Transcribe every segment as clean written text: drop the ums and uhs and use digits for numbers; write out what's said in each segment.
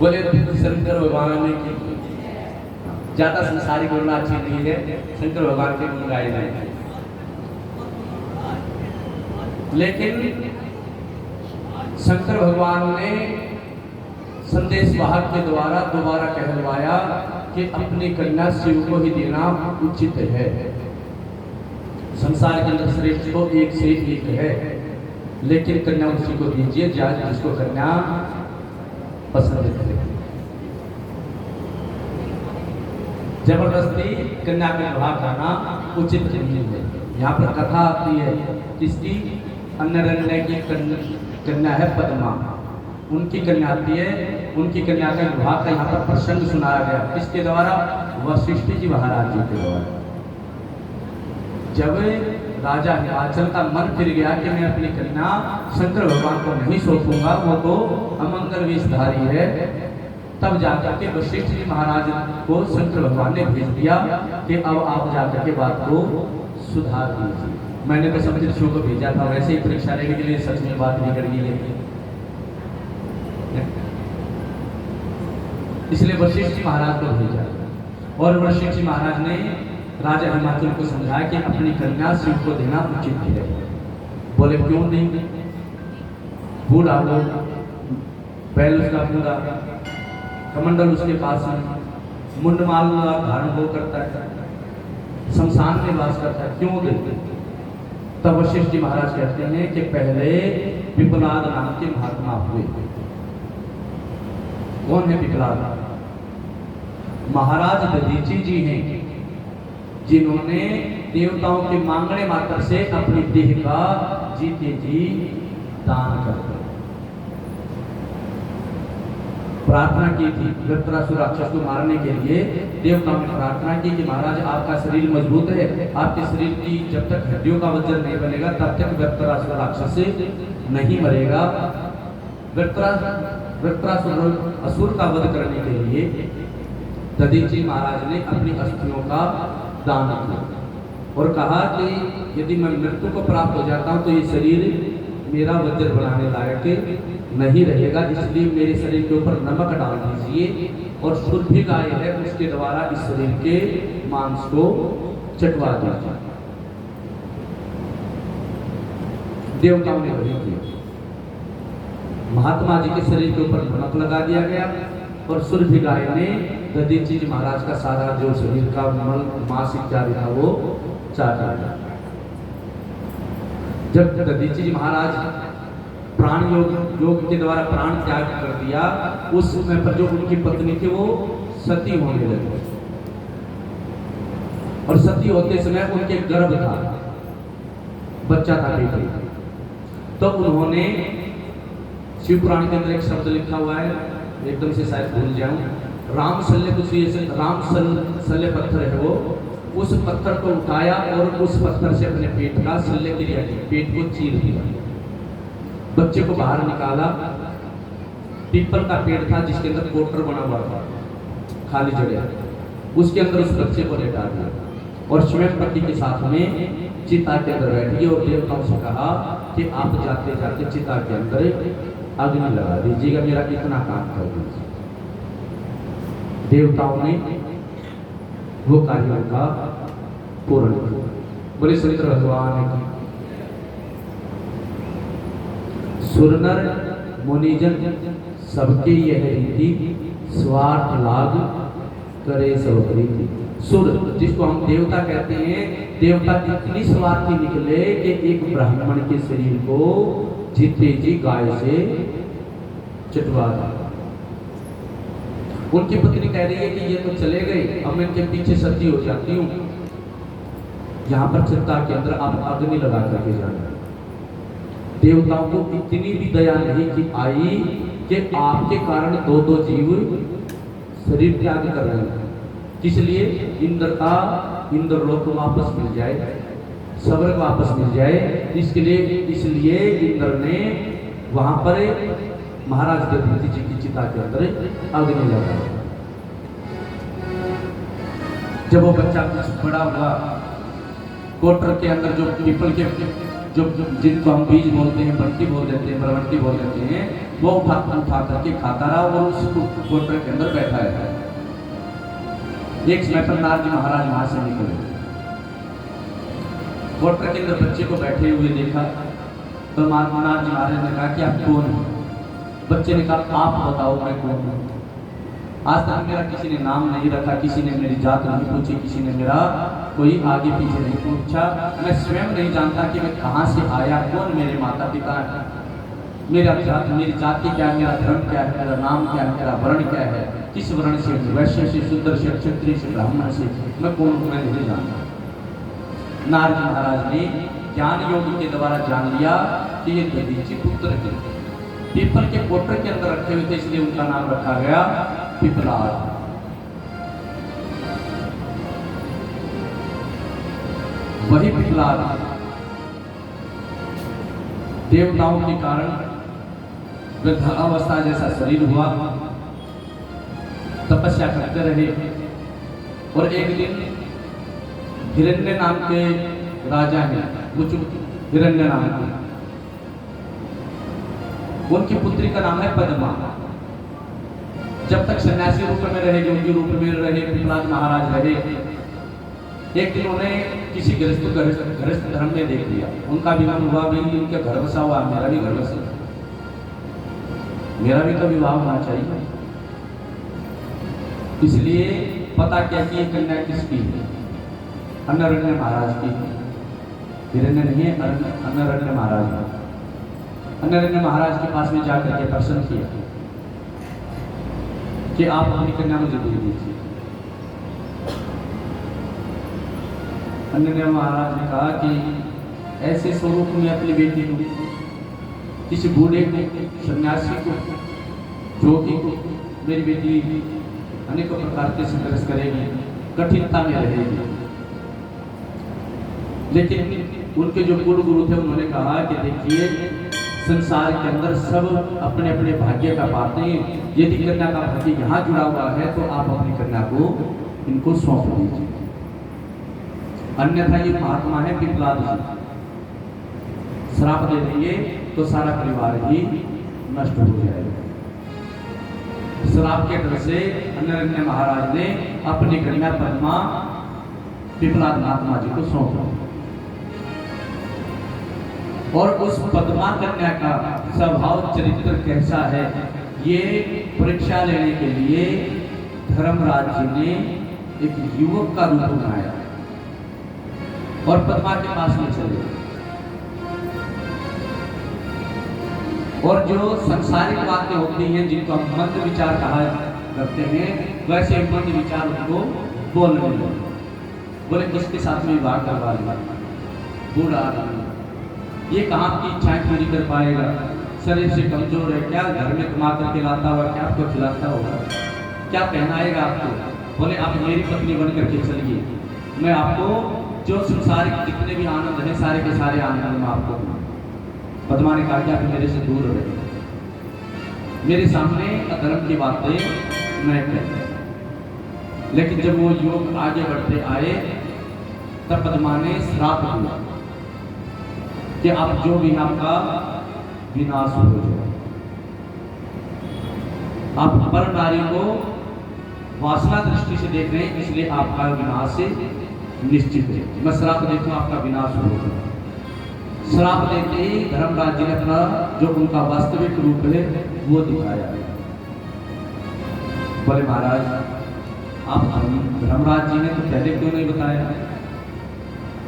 बोले शंकर भगवान ने की ज्यादा संसारिक बोलना अच्छी नहीं है, शंकर भगवान के गुण गाए जाए। लेकिन शंकर भगवान ने संदेश वाहक के द्वारा दोबारा कहलवाया कि अपनी कन्या शिव को ही देना उचित है। संसार के अंदर श्रेष्ठ तो एक से एक है, लेकिन कन्या उसी को दीजिए जिसको कन्या पसंद है। जबरदस्ती कन्या का विवाह करना उचित नहीं है। यहाँ पर कथा आती है किसकी, अन्नरण्य की कन्या है पद्मा, उनकी कन्या आती है, उनकी कन्या का विवाह का यहाँ पर प्रसंग सुनाया गया। किसके द्वारा? वशिष्ठ जी महाराज जी के द्वारा। जब राजा हिमाचल का मन फिर गया कि मैं अपनी कन्या शंकर भगवान को नहीं सौंपूंगा, वो तो अमंगल वेशधारी है, तब जाकर के वशिष्ठ जी महाराज को शंकर भगवान ने भेज दिया कि अब आप जाकर के बात को सुधार दीजिए। मैंने तो सब ऋषियों को भेजा था, वैसे ही परीक्षा लेने के लिए सच में बात बिगड़ गई है। इसलिए वशिष्ठ जी महाराज को भेजा और वशिष्ठ जी महाराज ने राजा हिमाचल को समझाया कि अपनी कन्या शिव को देना उचित है। बोले क्यों नहीं? बूढ़ा लोग, बैल उसका पूरा, कमंडल उसके पास है, मुंडमाल धारण वो करता है, शमशान में वास करता है, क्यों देते? तब वशिष्ठ जी महाराज कहते हैं कि पहले पिपलाद नाम के महात्मा हुए। कौन है पिपलाद? महाराज दधीची जी हैं, जिन्होंने देवताओं के मांगने मात्र से अपनी देह का जीते जी दान कर दिया। प्रार्थना की थी वृत्रासुर राक्षस को मारने के लिए, देवताओं ने प्रार्थना की कि महाराज आपका शरीर मजबूत है, आपके शरीर की जब तक हड्डियों का वजन नहीं बनेगा तब तक वृत्रासुर राक्षस से नहीं मरेगा। वृत्रासुर असुर का वध करने के लिए दधीची महाराज ने अपनी अस्थियों का दान किया और कहा कि यदि मैं मृत्यु को प्राप्त हो जाता हूँ तो ये शरीर मेरा वज्र बनाने लायक नहीं रहेगा, इसलिए मेरे शरीर के ऊपर नमक डाल दीजिए और शुद्ध गाय है उसके द्वारा इस शरीर के मांस को चटवा दीजिए। देवताओं ने वही किया, महात्मा जी के शरीर के ऊपर नमक लगा दिया गया और सुरभि गाय ने दधीची जी महाराज का सारा जो शरीर का मल मांस इत्यादि था वो चाटा। जब दधीची जी महाराज प्राण योग के द्वारा प्राण त्याग कर दिया, उस समय पर जो उनकी पत्नी थी वो सती होने लगी और सती होते समय उनके गर्भ था, बच्चा था बेटी। तो उन्होंने शिव पुराण के अंदर एक शब्द लिखा हुआ है, एकदम से शायद भूल जाऊं, राम शल्य कुछ ये राम शल्य पत्थर है वो, उस पत्थर को उठाया और उस पत्थर से अपने पेट का शल्य की पेट को चीर दिया, बच्चे को बाहर निकाला। पीपल का पेड़ था जिसके अंदर कोटर बना हुआ था, खाली जगह, उसके अंदर उस बच्चे को लेटा दिया और स्वयं पति के साथ में चिता के अंदर बैठ गई और देवताओं से कहा कि आप जाते जाते चिता के अंदर अग्नि लगा दीजिएगा, मेरा इतना काम कर दीजिए। देवताओं ने वो कार्य का पूर्ण किया। बोले शंकर भगवान की। सुरनर मुनिजन सबके यह रीति, स्वार्थ लाभ करे सब प्रीति। सुर जिसको हम देवता कहते हैं, देवता इतनी स्वार्थी निकले कि एक ब्राह्मण के शरीर को जीते जी गाय से चटवा दिया। उनकी पत्नी कह रही है कि ये तो चले गए, अब मैं इनके पीछे सती हो जाती हूँ। यहाँ पर चित्ता के अंदर आप अग्नि लगा करके जाना। देवताओं को इतनी भी दया नहीं कि आई कि आपके कारण दो दो जीव शरीर त्याग कर रहे हैं, इसलिए इंद्रलोक वापस मिल जाए, स्वर्ग वापस मिल जाए। इसलिए इंद्र ने वहां पर महाराज दधीची जी की चिता के अंदर अग्नि लगा। जब वो बच्चा कुछ बड़ा हुआ, कोटर के अंदर जो पीपल के जो जिनको हम बीज बोलते हैं, बंटी बोल देते हैं, बरवंटी बोल देते हैं, वो उठा करके खाता रहा और उस क्वार्टर के अंदर बैठा रहा। एक समय पर नारद जी महाराज वहां से निकले, क्वार्टर के अंदर बच्चे को बैठे हुए देखा तो नारद जी महाराज ने कहा कि आप कौन हैं? बच्चे ने कहा आप बताओ मैं कौन हूँ। आज तक मेरा किसी ने नाम नहीं रखा, किसी ने मेरी जात नहीं पूछी, किसी ने मेरा कोई आगे पीछे नहीं पूछा। मैं स्वयं नहीं जानता कि मैं कहाँ से आया, कौन मेरे माता पिता है, मेरी जाति क्या है, मेरा धर्म क्या है, मेरा नाम क्या है, मेरा वर्ण क्या है, किस वर्ण से, वैश्य से, शूद्र से, क्षत्रिय से, ब्राह्मण से, मैं कौन हूँ मैं नहीं जानता। नारद जी महाराज ने ज्ञान योग के द्वारा जान लिया कि ये दधीचि पुत्र है। पीपल के कोटर के अंदर रखे हुए थे, इसलिए उनका नाम रखा गया पिपलाद। वही पिपलाद देवताओं के कारण वृद्धावस्था जैसा शरीर हुआ, तपस्या करते रहे और एक दिन हिरण्य नाम के राजा हैं, हिरण्य नाम के, उनकी पुत्री का नाम है पद्मा। जब तक सन्यासी रूप में रहे, योगी रूप में रहे, पिपलाद महाराज रहे, एक दिन उन्हें किसी गृहस्थ धर्म में देख लिया। उनका भी मन हुआ भी उनके घर बसा हुआ, मेरा भी घर बसा, मेरा भी तो विवाह होना चाहिए। इसलिए पता क्या कि ये कन्या किसकी है? अनरण्य महाराज की। हिरण्य नहीं है, अनरण्य महाराज। अनरण्य महाराज के पास में जाकर के प्रश्न किया कि आप अपनी कन्या मुझे दे दीजिए। अनरण्य महाराज ने कहा कि ऐसे स्वरूप में अपनी बेटी को, किसी बूढ़े को, सन्यासी को, जोगी को मेरी बेटी अनेकों प्रकार के संघर्ष करेगी, कठिनता में रहेगी। लेकिन उनके जो कुल गुरु थे उन्होंने कहा कि देखिए, संसार के अंदर सब अपने अपने भाग्य का पाते हैं। यदि कन्या का भाग्य यहाँ जुड़ा हुआ है तो आप अपनी कन्या को इनको सौंप दीजिए, अन्यथा ये महात्मा है पिपलाद जी, श्राप दे देंगे तो सारा परिवार ही नष्ट हो जाएगा। श्राप के डर से अनरण्य महाराज ने अपनी कन्या पद्मा पिपलाद महात्मा जी को सौंपा और उस पद्मा कन्या का स्वभाव चरित्र कैसा है ये परीक्षा लेने के लिए धर्मराज जी ने एक युवक का रूप बनाया और पद्मा के पास में चले। और जो सांसारिक बातें होती हैं जिनको हम मंद विचार कहा करते हैं, वैसे मंद विचार उनको बोलने लगे। बोले किसके साथ में विवाह करवा लिया, बूढ़ा आदमी, ये कहाँ की इच्छाएं पूरी कर पाएगा, शरीर से कमजोर है, क्या घर में कमा करके लाता होगा, क्या आपको खिलाता होगा, क्या पहनाएगा आपको। बोले आप मेरी पत्नी बन करके चलिए, मैं आपको जो संसारिक जितने भी आनंद हैं सारे के सारे आनंद मैं आपको दूँ। पद्मा ने कहा कि आप मेरे से दूर रहे, मेरे सामने अधर्म की बातें न करें। लेकिन जब वो युवक आगे बढ़ते आए तब पद्मा ने श्राप दिया कि आप जो भी आपका विनाश हो जाए। आप पर नारी को वासना दृष्टि से देख रहे हैं, इसलिए आपका विनाश निश्चित है। मैं श्राप देता हूं आपका विनाश होगा। श्राप देते ही धर्मराज जी ने अपना जो उनका वास्तविक रूप है वो दिखाया। बोले महाराज आप धर्मराज जी ने तो पहले क्यों नहीं बताया,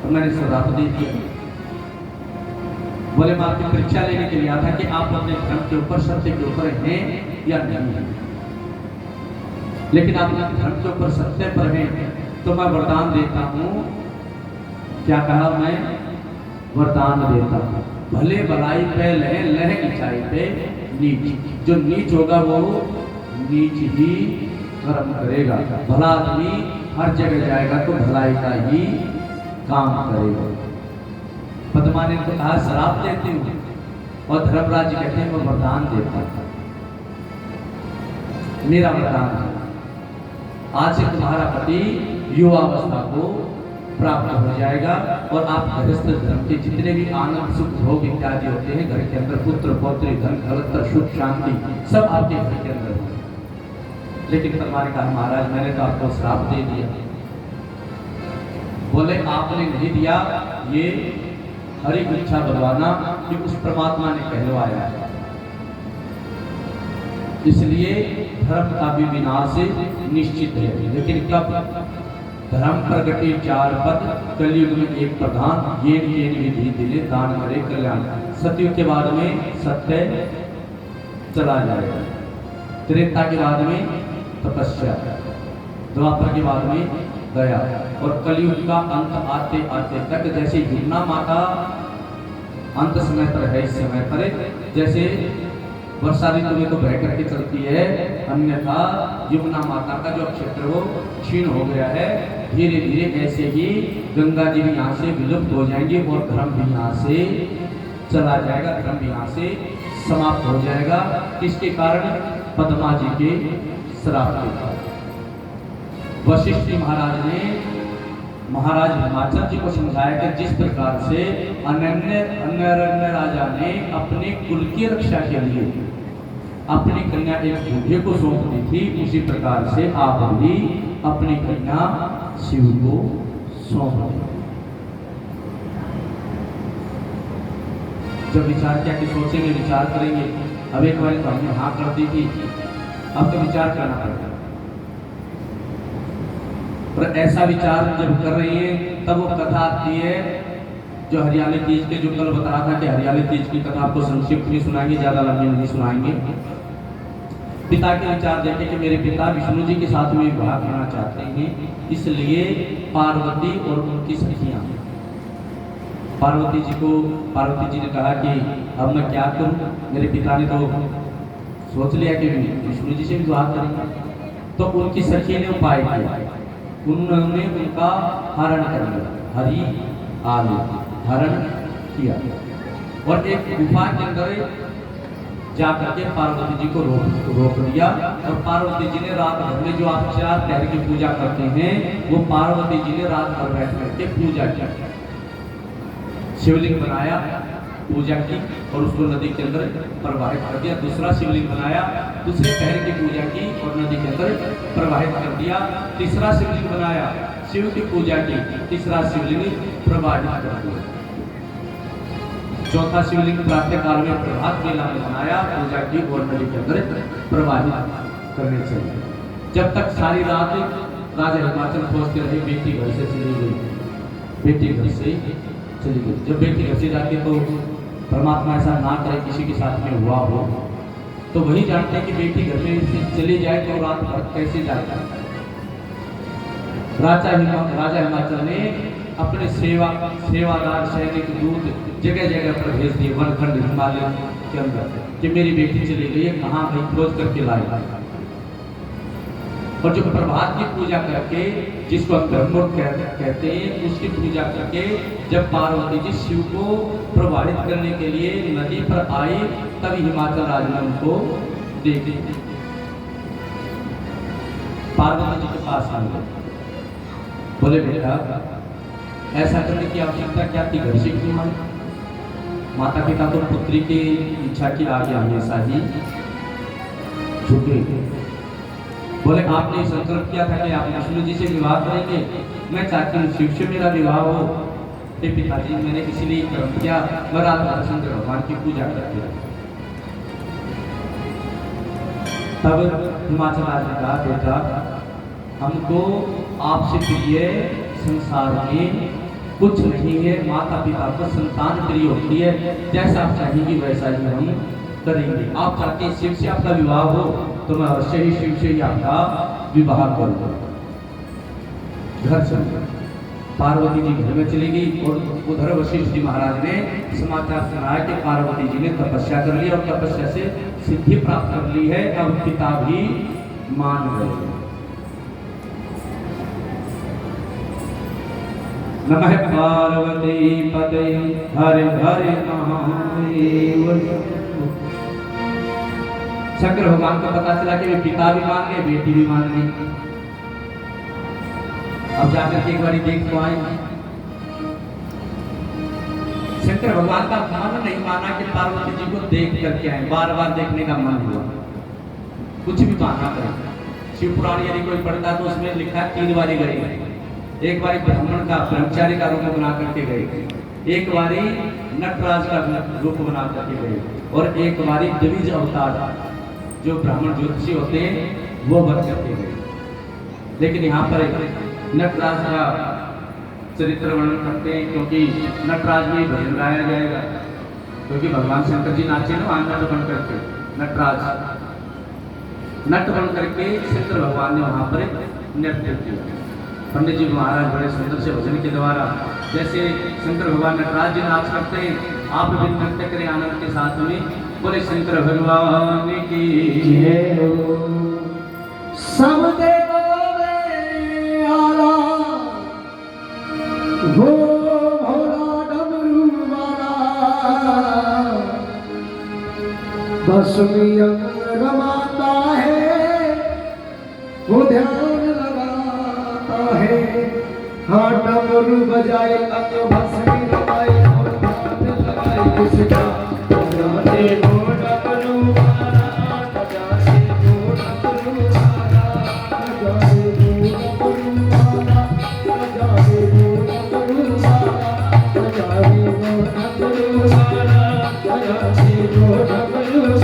तो मैंने श्राप दे दिया। बोले मैं आपकी परीक्षा लेने के लिए आया था कि आप अपने धर्म के ऊपर, सत्य के ऊपर हैं या नहीं है। लेकिन आप धर्म के ऊपर सत्य पर हैं तो मैं वरदान देता हूं। क्या कहा, मैं वरदान देता हूं, भले भलाई पे लहे, लहे नीचाई पे नीच। जो नीच होगा वो नीच ही कर्म करेगा, भला आदमी हर जगह जाएगा तो भलाई का ही काम करेगा। पद्मा ने तो कहा श्राप देती हूँ, और धर्मराज जी कहते हैं मैं वरदान देता हूँ। मेरा वरदान है, आज से तुम्हारा पति युवावस्था को प्राप्त हो जाएगा और आप गृहस्थ धर्म के जितने भी आनंद सुख भोग इत्यादि होते हैं घर के अंदर, पुत्र पौत्री धन कलत्र सुख शांति सब आपके घर के अंदर होंगे। लेकिन परमार कहा महाराज मैंने तो आपको श्राप दे दिया। बोले आपने नहीं दिया, ये हरि की इच्छा बलवाना कि उस परमात्मा ने कहलवाया है। इसलिए धर्म का भी विनाश निश्चित है। लेकिन कब? धर्म प्रगटे चार पद, कलयुग में एक प्रधान, ये विधि दिले दान करे कल्याण। सतयुग के बाद में सत्य चला जाएगा, त्रेता के बाद में तपस्या, द्वापर के बाद में दया, और कलयुग का अंत आते आते तक जैसे यमुना माता अंत समय पर है, इस समय पर जैसे वर्षा ऋतु में तो बह करके चलती है, अन्यथा यमुना माता का जो क्षेत्र वो क्षीण हो गया है। धीरे धीरे ऐसे ही गंगा जी भी यहाँ से विलुप्त हो जाएंगे और धर्म भी यहाँ से चला जाएगा, धर्म भी यहाँ से समाप्त हो जाएगा। किसके कारण? पद्मा जी के श्राप के कारण। वशिष्ठ जी महाराज ने महाराज हिमाचल जी को समझाया कि जिस प्रकार से अन्य राजा ने अपने कुल की रक्षा के लिए अपनी कन्या एक बूढ़े को सौंप दी थी, उसी प्रकार से आप भी अपनी कन्या शिव को सौंप दें। जब विचार किया कि सोचेंगे विचार करेंगे, अब एक बार तो हमने हाँ कर दी थी, अब तो विचार करना पड़ेगा। और ऐसा विचार जब कर रही है तब वो कथा आती है जो हरियाली तीज के, जो कल बता रहा था कि हरियाली तीज की कथा आपको संक्षिप्त में सुनाएंगे, ज्यादा लंबी नहीं सुनाएंगे। पिता के विचार देखे कि मेरे पिता विष्णु जी के साथ में विवाह करना चाहते हैं, इसलिए पार्वती और उनकी सखियां, पार्वती जी ने कहा कि अब मैं क्या करूं, मेरे पिता ने तो सोच लिया कि विष्णु जी से विवाह करेंगे। तो उनकी सखी ने उपाय किया, उन्होंने उनका हरण कर लिया, हरण किया और एक गुफा के अंदर जाकर के पार्वती जी को रोक दिया। और पार्वती जी ने रात भर में जो आप 4 पहर की पूजा करते हैं, वो पार्वती जी ने रात भर बैठ करके पूजा की, शिवलिंग बनाया, पूजा की और उसको नदी के अंदर प्रवाहित कर दिया। दूसरा शिवलिंग बनाया, दूसरे पहर की पूजा की और नदी के अंदर प्रवाहित कर दिया। तीसरा शिवलिंग बनाया, शिव की पूजा की, तीसरा शिवलिंग प्रवाहित कर दिया। चौथा शिवलिंग प्रातः काल में प्रभात बेला में बनाया, पूजा की और नदी के अंदर प्रवाहित करने चाहिए। जब तक सारी रात राजा हिमाचल पहुंचते रहे, बेटी घर से चली गई, बेटी घर से चली गई। जब बेटी घर से जाती तो परमात्मा ऐसा ना करे किसी के साथ में हुआ हो, तो वही जानते हैं कि बेटी घर में से चली जाए तो रात भर कैसे जाता। राजा हिमाचल ने अपने सेवादार सैनिक दूत जगह जगह पर भेज दिए, वनखंड हिमालय के अंदर, कि मेरी बेटी चली गई है, कहाँ गई, खोज करके लाए। और जो प्रभात की पूजा करके, जिसको हम ब्रह्मोत्सव कहते हैं, उसकी पूजा करके जब पार्वती जी शिव को प्रभावित करने के लिए नदी पर आए, तभी हिमाचल राज ने उनको देख पार्वती जी के पास आए, बोले बेटा ऐसा करने की आवश्यकता क्या थी, घर से क्यों आए? माता पिता तो पुत्री की इच्छा की आगे हमेशा ही झुके। बोले आपने संकल्प किया था कि आप विष्णु जी से विवाह करेंगे, मैं चाहती हूँ शिव से मेरा विवाह हो। पिताजी मैंने इसीलिए कर्म किया, मैं रात भर शंकर भगवान की पूजा करती हूँ। तब हिमाचल राज ने कहा बेटा हमको आपसे प्रिय संसार में कुछ नहीं है, माता पिता को संतान प्रिय होती है, जैसा आप चाहेंगे वैसा ही हम करेंगे। आप चाहते हैं शिव से आपका विवाह हो तो मैं अवश्य ही शिव से ही आपका विवाह करूंगा। घर चल पार्वती जी घर में चली गई और उधर वशिष्ठ जी महाराज ने समाचार सुनाया कि पार्वती जी ने तपस्या कर ली और तपस्या से सिद्धि प्राप्त कर ली है, अब पिता भी मान गए। नमः पार्वती पते हरे हरे महादेव। शंकर भगवान को पता चला कि वे पिता भी मान गए, बेटी भी मान गई। अब जाकर के एक बार देख तो आए शंकर भगवान का मन नहीं माना कि पार्वती जी को देख करके आए, बार बार देखने का मन हुआ, कुछ भी बहाना करे। शिव पुराण यदि कोई पढ़ता तो उसमें लिखा 3 बारी गए, एक बारी ब्राह्मण का ब्रह्मचारी का रूप बना करके गए, एक बारी नटराज का रूप बना करके गए, और एक बारी द्विज अवतार जो ब्राह्मण ज्योतिषी होते हैं वो बन करके गए। लेकिन यहाँ पर नटराज का चरित्र वर्णन करते हैं, क्योंकि नटराज में भजन गाया जाएगा, क्योंकि भगवान शंकर जी नाचे ना नट बन करके, नटराज नट बन करके शंकर भगवान ने वहाँ पर नृत्य किया। पंडित जी महाराज बड़े सुंदर से भजन के द्वारा, जैसे शंकर भगवान नटराज जी नाच करते हैं, आप भी नृत्य करें आनंद के साथ में, बोले शंकर भगवान की सब देवों में आला वो भोला डमरू वाला, दसवीं अंग रमाता है वो ध्यान लगाता है, हाँ डमरू बजाए अंग भस्मी रमाए और ध्यान लगाए किसका, बजाते वो डमरू वाला, बजाते वो डमरू वाला, बजाते वो डमरू वाला, बजाते वो डमरू वाला, बजाते वो डमरू वाला, बजाते वो डमरू वाला,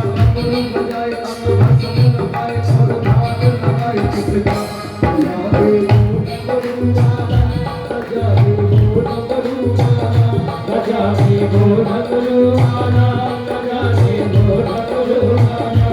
डमरू बजाए अंग भस्मी रमाए और ध्यान लगाए किसका, बजाते वो डमरू वाला, बजाते वो डमरू वाला, बजाते वो डमरू वाला, बजाते वो डमरू वाला।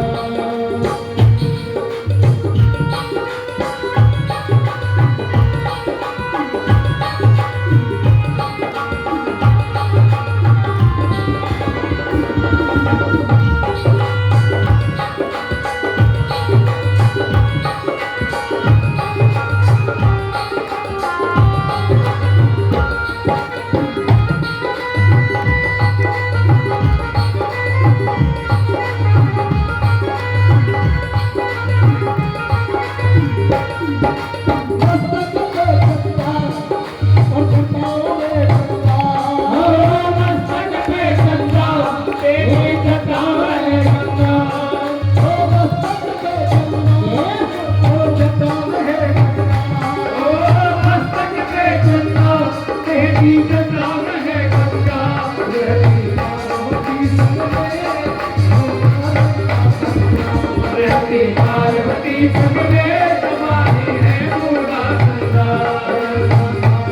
पार्वती सबने समाधि है पूरा संसार,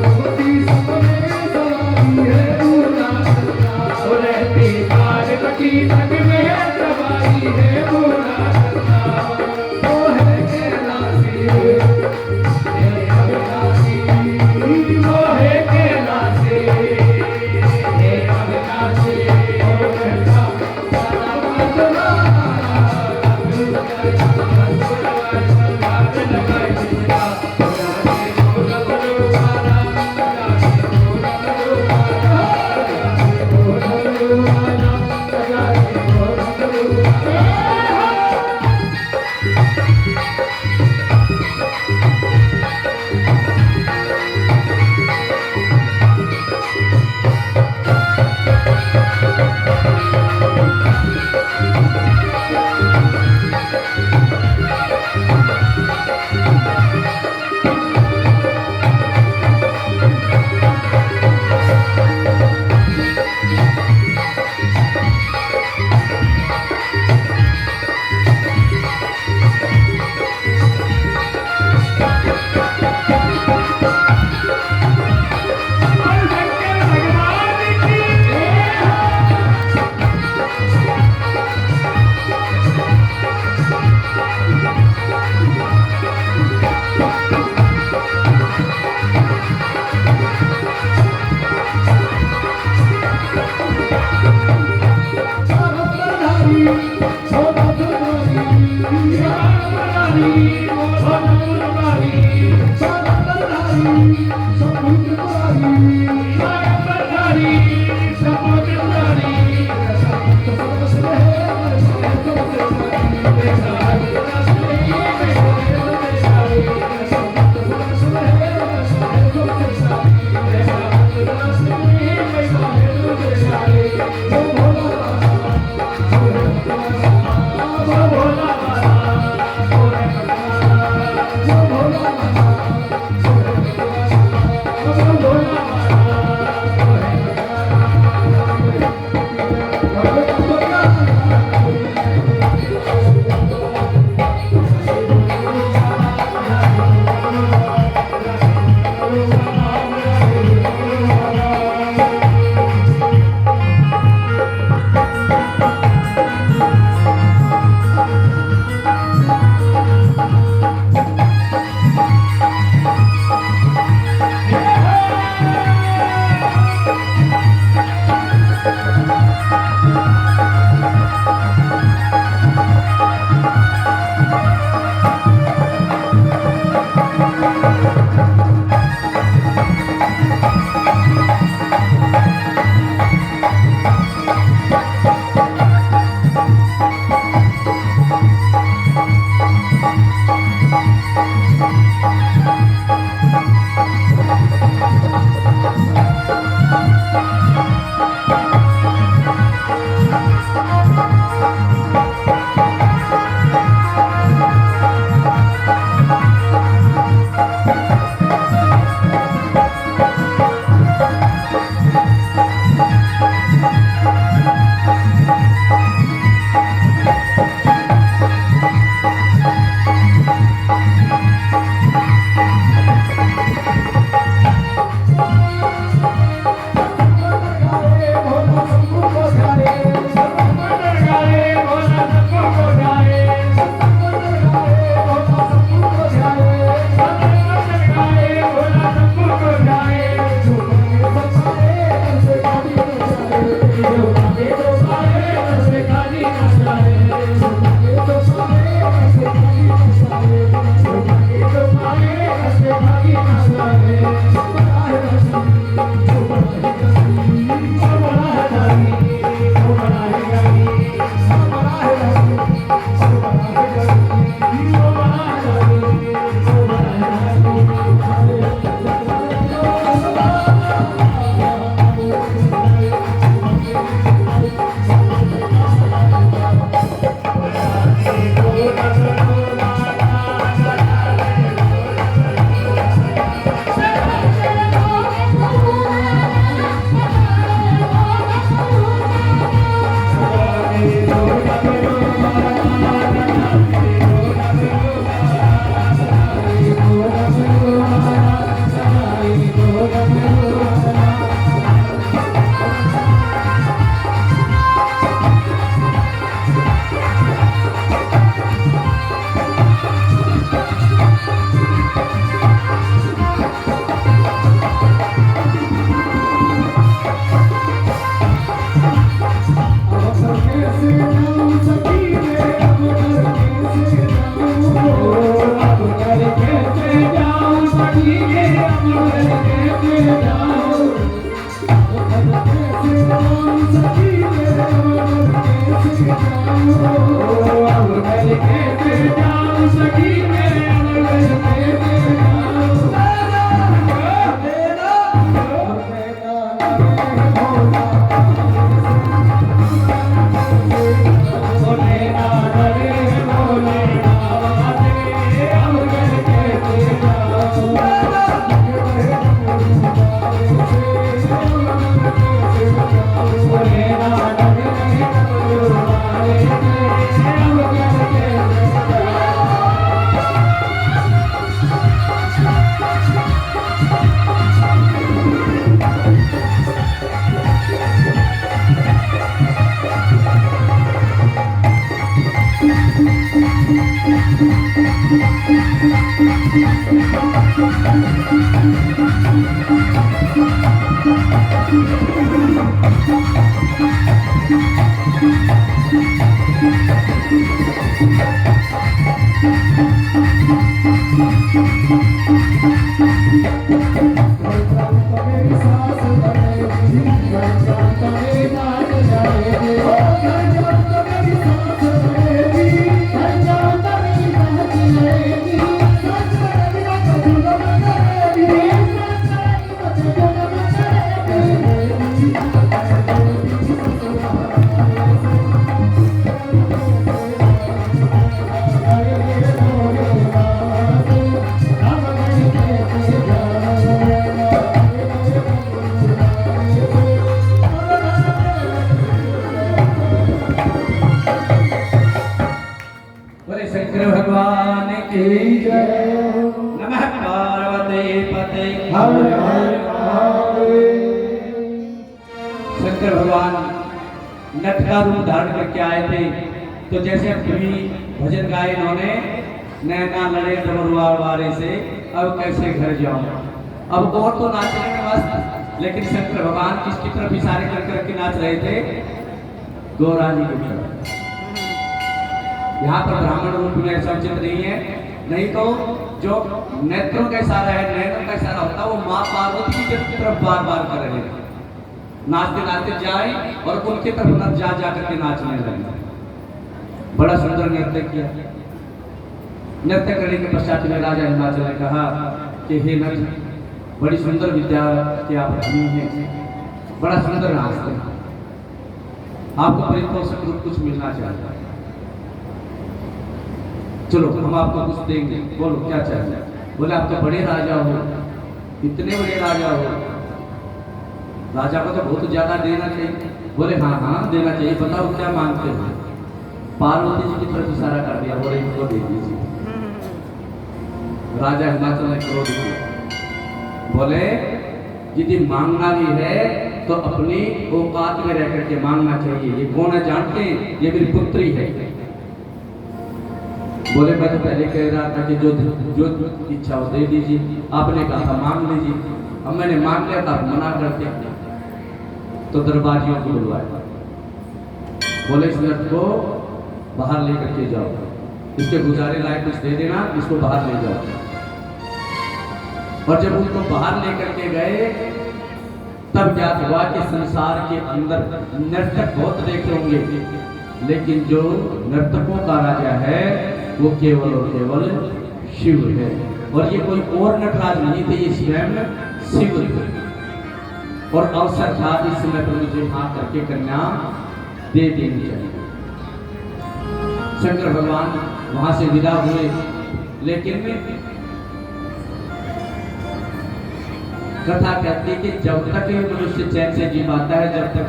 पार्वती सबने समाधि है पूरा संसार, रहती पार्वती सबने समाधि है पूरा संसार, वो है कैलाशी, हे अविनाशी, वो है कैलाशी, हे अविनाशी, वो कहता सारा बदला Yeah. शंकर भगवान नट का रूप धारण करके आए थे। तो जैसे अभी भजन गाए इन्होंने, नैना लड़े डमरुआ वारे से अब कैसे घर जाऊं। अब और तो नाचने में मस्त, लेकिन शंकर भगवान किसकी तरफ इशारे कर करके नाच रहे थे? गौरा जी की तरफ। यहाँ पर ब्राह्मण रूप में ऐसा उचित नहीं है, नहीं तो जो नेत्रों का इशारा है, नैनों का इशारा होता है, वो माँ पार्वती की तरफ बार बार कर रहे हैं। नाचते नाचते जाए और उनकी तरफ जा करके नाचने लगे। बड़ा सुंदर नृत्य किया। नृत्य करने के पश्चात में राजा हिमाचल ने कहा कि हे नट, बड़ी सुंदर विद्या के आप धनी हैं, बड़ा सुंदर नाचते हैं। आपको परितोषक रूप कुछ मिलना चाहिए। चलो हम आपको कुछ देंगे, बोलो क्या चाहिए? बोले आप तो बड़े राजा हो, इतने बड़े राजा हो, राजा को तो बहुत ज्यादा देना चाहिए। बोले हाँ हाँ देना चाहिए, बताओ क्या मांगते हो? पार्वती जी की तरफ इशारा कर दिया, बोले इनको दे दीजिए। राजा हिमाचल ने क्रोध किया, बोले यदि मांगना भी है तो अपनी औकात में रह करके मांगना चाहिए। ये कौन है जानते हैं? ये मेरी पुत्री है। बोले मैं तो पहले कह रहा था कि जो जो इच्छा हो दे दीजिए, आपने कहा था मांग लीजिए, अब मैंने मांग लिया था, आप मना करते। तो दरबारियों को बुलवाया, बोले इस नट को बाहर लेकर के जाओ, इसके गुजारे लायक कुछ दे देना, इसको बाहर ले जाओ। और जब उनको बाहर लेकर के गए तब ज्ञात हुआ कि संसार के अंदर नर्तक बहुत देखे होंगे, लेकिन जो नर्तकों का राजा है वो केवल और केवल शिव है। और ये कोई और नटराज नहीं थे, ये स्वयं शिव थे। और अवसर था इस समय पर मुझे हाँ करके कन्या दे देनी चाहिए। शंकर भगवान वहां से विदा हुए, लेकिन कथा कहती है कि जब तक मनुष्य चैन से जी पाता है, जब तक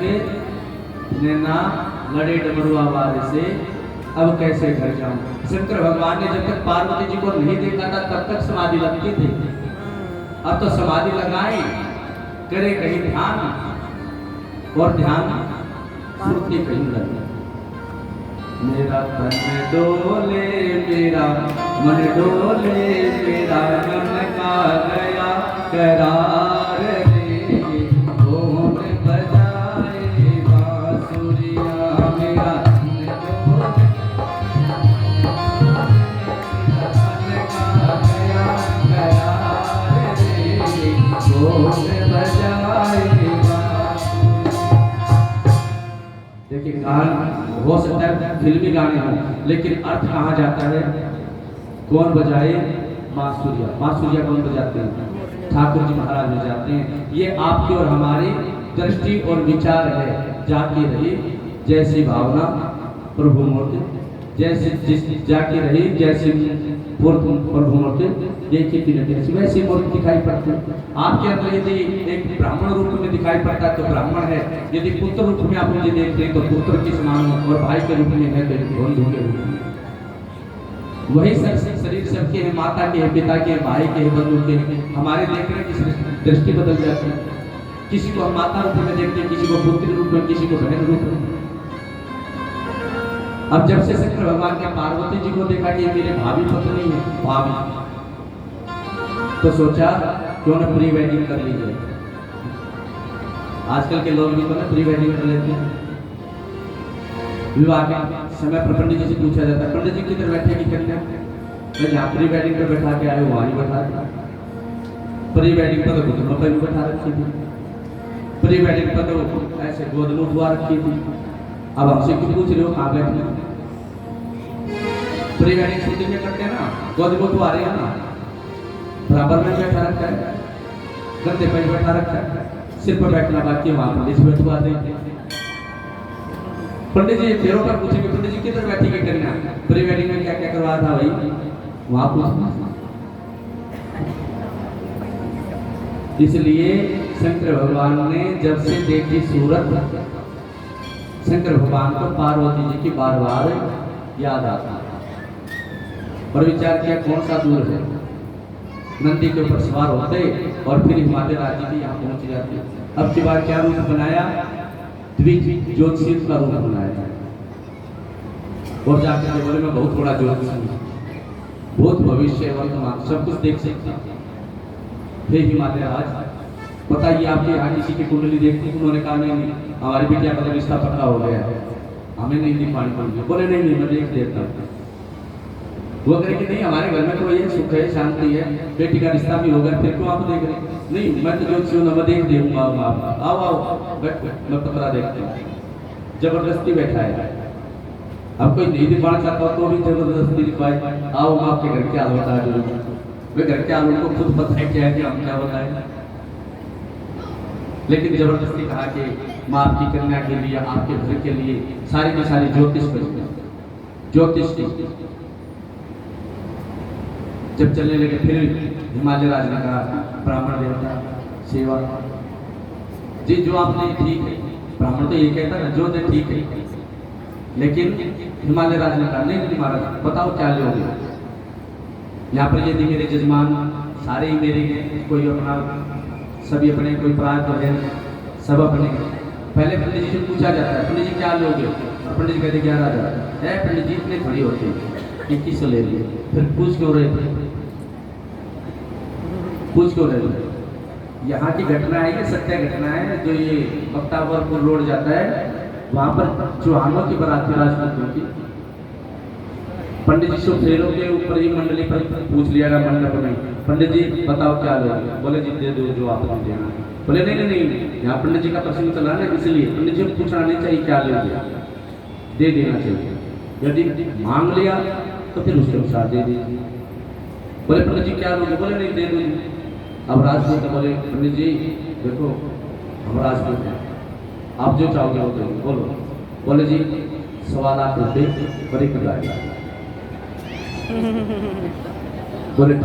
नैना लड़े डमरुआ वाले से अब कैसे घर जाऊं। शंकर भगवान ने जब तक पार्वती जी को नहीं देखा था तब तक समाधि लगती थी। अब तो समाधि लगाई, करे कहीं ध्यान, और ध्यान सुरती कहीं लगे। मेरा तन डोले मेरा मन डोले, मेरा मन का गया करार रे, ओम बजाए बांसुरिया। मेरा तन डोले मन का गया करार रे, ओम बजाए बांसुरिया। देखिए गान हो सकता है फिल्मी गाने हो, लेकिन अर्थ कहाँ जाता है? कौन बजाए? बांसुरिया। बांसुरिया कौन बजाते हैं? ठाकुर जी महाराज बजाते हैं। ये आपकी और हमारी दृष्टि और विचार है। जाती रही जैसी भावना प्रभु मूर्ति, जैसे जिस जाती रही जैसी प्रभु मूर्ति, एक ही की वैसी मूर्ति दिखाई पड़ती है। आपके अंदर यदि एक ब्राह्मण रूप में दिखाई पड़ता है तो ब्राह्मण है, यदि पुत्र रूप में आप मुझे देखते हैं तो पुत्र के समान हो, और भाई के रूप में है तो एक बंधु के रूप में। वही शरीर सबके हैं, माता के हैं, पिता के हैं, भाई के हैं, बंधु के हैं। हमारे देखने की दृष्टि बदल जाती है। किसी को हम माता रूप में देखते हैं, किसी को पुत्र रूप में, किसी को बहन रूप में। अब जब से शंकर भगवान ने पार्वती जी को देखा कि मेरे भाभी पत्नी है, भाभी, तो सोचा क्यों ना प्री वेडिंग कर ली जाए। आजकल के लोग भी तो ना प्री वेडिंग कर लेते हैं। विवाह के समय पर पंडित जी से पूछा जाता है, पंडित जी किधर बैठे की कन्या? तो जहाँ प्री वेडिंग पर बैठा के आए वहां ही बैठा दिया। प्री वेडिंग पर तो घुटनों पर भी बैठा रखी थी, प्री वेडिंग पर तो ऐसे गोद में उठवा रखी थी। अब हमसे क्यों पूछ रहे हो कहाँ बैठे? प्री वेडिंग शूटिंग में करते हैं ना, गोद में उठवा रहे हैं ना, बराबर में बैठा रखा है, गद्दे पर बैठा रखा है, सिर पर बैठना बाकी, वहां पंडित जी बैठवा देंगे। पंडित जी फेरों पर पूछेंगे, पंडित जी किधर बैठी के कन्या? प्री वेडिंग में क्या क्या करवाया था भाई, वहां पूछना। इसलिए शंकर भगवान ने जब से देखी सूरत, शंकर भगवान को पार्वती जी की बार बार याद आता और विचार किया कौन सा दूर है। नंदी के ऊपर सवार होते और फिर हिमालय राज्य भी यहाँ पहुंच जाते। अब की बार क्या रूप बनाया? ज्योतिषी का रूप बनाया और जाकर बोले मैं बहुत बड़ा ज्योतिषी, बहुत भविष्य वर्तमान सब कुछ देख सकता। फिर हिमालय राज बताइए आपके यहाँ किसी की कुंडली देखती? उन्होंने कहा नहीं, हमारी बिटिया का रिश्ता पक्का हो गया है, हमें नहीं दिख पानी पड़ेगी। बोले नहीं मैं देख देता हूँ। वो कह कि नहीं हमारे घर में तो ये सुख है, शांति है, बेटी का रिश्ता भी होगा, फिर क्यों आप देख रहे? नहीं मैं तो ज्योतिषी हूँ, मैं देख दूंगा। आओ आओ मैं पतरा देखता हूँ। जबरदस्ती बैठा है। अब कोई नहीं दिखवाना चाहता तो भी जबरदस्ती दिखवाए। आओ मैं आपके घर क्या बता दूँ, वे घर के आलू को खुद पता है क्या है कि हम क्या बताएं। लेकिन जबरदस्ती कहा कि मैं आपकी कन्या के लिए, आपके घर के लिए सारी की सारी ज्योतिष बची, ज्योतिष की। जब चलने लगे फिर हिमालय राज ने कहा, ब्राह्मण देवता सेवा जी जो आपने ठीक है, ब्राह्मण तो ये कहता है जो दे ठीक है, लेकिन हिमालय राज ने कहा नहीं महाराज बताओ क्या लोगे। यहाँ पर यदि मेरे जजमान सारे ही मेरे हैं, कोई अपना सभी अपने, कोई प्राय तो है सब अपने। पहले पंडित जी से पूछा जाता है पंडित जी क्या लोगे, और पंडित जी कहते 11,000 है। पंडित जी इतने खड़ी होते हैं 2100 ले लिए, फिर पूछ क्यों रहे थे, पूछ क्यों रहे थे। यहाँ की घटना है, ये सत्य घटना है। जो ये बख्तावरपुर रोड जाता है वहाँ पर चौहानों की बराती राजपूतों की, पंडित जी से फेरों के ऊपर ही मंडली पर पूछ लिया गया मंडप में, पंडित जी बताओ क्या लोगे। बोले जी दे दो जो आपने देना। बोले नहीं नहीं नहीं, यहाँ पंडित जी का प्रश्न चला ना, इसलिए पंडित जी को पूछना नहीं चाहिए क्या लोगे, दे देना चाहिए। यदि मांग लिया तो फिर उसके अनुसार दे दीजिए। बोले पंडित जी क्या लोगे, बोले नहीं दे दो। अब राजपूत बोले पंडित जी देखो हम राजपूत हैं, आप जो चाहोगे वो देंगे, बोलो। बोले जी 1.25 लाख रुपये बड़ी गाड़ी। बोले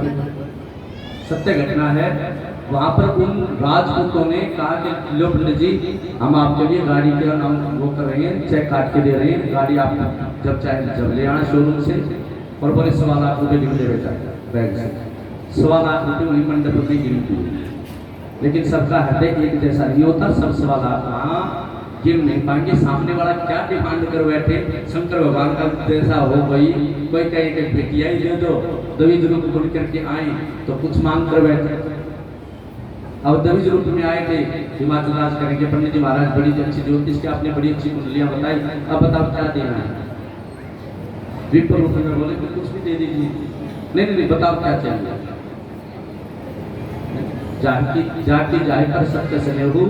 सत्य घटना है। वहां पर उन राजपूतों ने कहा कि लो पंडित जी हम आपके लिए गाड़ी के नाम वो कर रहे हैं, चेक काट के दे रहे हैं, गाड़ी आप जब चाहे जब ले आना शोरूम से। और बोले 1.25 लाख रुपये निकले बेटा बैग से, 1.25 लाख रुपये वही मंडप में गिनती। लेकिन सबका हृदय एक जैसा नहीं होता, सब 1.25 लाख वहाँ गिन नहीं पाएंगे। सामने वाला क्या डिमांड कर बैठे, शंकर भगवान का जैसा हो गई, कोई कहे कि बेटिया ही दे दो, दबी रूप बोल करके आए तो कुछ मांग कर बैठे। अब दबी रूप में आए थे, हिमाचल राज करेंगे पंडित जी महाराज बड़ी अच्छी ज्योतिष की आपने बड़ी अच्छी कुंडलियां बताई, अब बताओ क्या देना है। विप्र रूप में बोले कि कुछ भी दे दीजिए। नहीं नहीं बताओ क्या चाहिए। जाति जाहि पर सत्य स्नेहु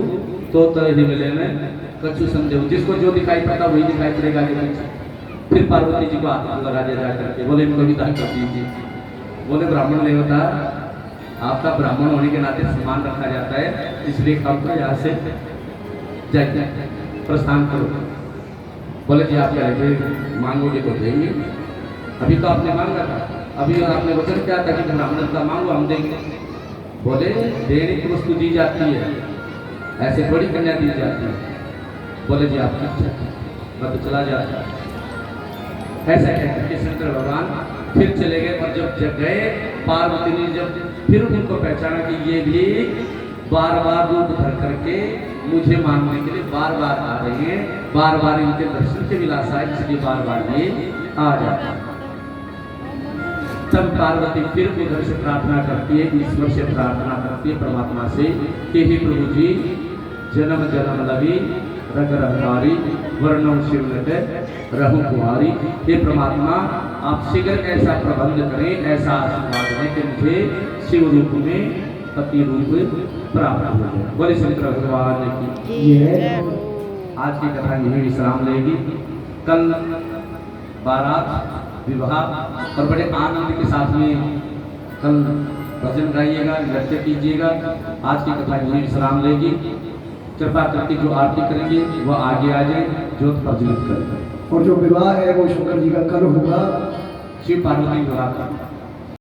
तो ही मिले में कछु संदेह, जिसको जो दिखाई पड़ता वही दिखाई पड़ेगा आगे पीछे। फिर पार्वती जी को हाथ लगा दिया जा करके, बोले इनको विदा कर दीजिए। बोले ब्राह्मण देवता आपका ब्राह्मण होने के नाते सम्मान रखा जाता है, इसलिए आपको यहाँ से जाइए प्रस्थान करो। बोले जी आप क्या मांगोगे तो देंगे, अभी तो आपने मांगा था, अभी आपने वचन क्या था कि ब्राह्मण का मांगो हम देंगे। बोले देने की वस्तु दी जाती है, ऐसे थोड़ी कन्या दी जाती है। बोले जी आपकी इच्छा मैं तो चला जाता। ऐसा कहकर के शंकर भगवान फिर चले गए। और जब गए पार्वती ने जब फिर उनको पहचाना कि ये भी बार बार रूप धर करके मुझे मांगने के लिए बार बार आ रहे हैं, बार बार इनके दर्शन के विलासा है, इसलिए बार बार ये आ जाता है। तब पार्वती फिर उधर से प्रार्थना करती है, ईश्वर से प्रार्थना करती है, परमात्मा से कि हे प्रभु जी जन्म जन्म लवी रग रघुनारी वर्णम शिव रहु कुमारी। हे परमात्मा आप शीघ्र ऐसा प्रबंध करें, ऐसा आशीर्वाद दें कि मुझे शिव रूप में पति रूप प्राप्त हो जाए। बोले शंकर भगवान की ये आज की कथा यही विश्राम लेगी। कल बारात विवाह और बड़े आनंद के साथ में कल भजन गाइएगा, नृत्य कीजिएगा। आज की कथा यही विश्राम लेगी। कृपा करके जो आरती करेंगे वह आगे आ जाए, ज्योत प्रज्वलित करें। और जो विवाह है वो शंकर जी का कल होगा। शिव पार्वती विवाह का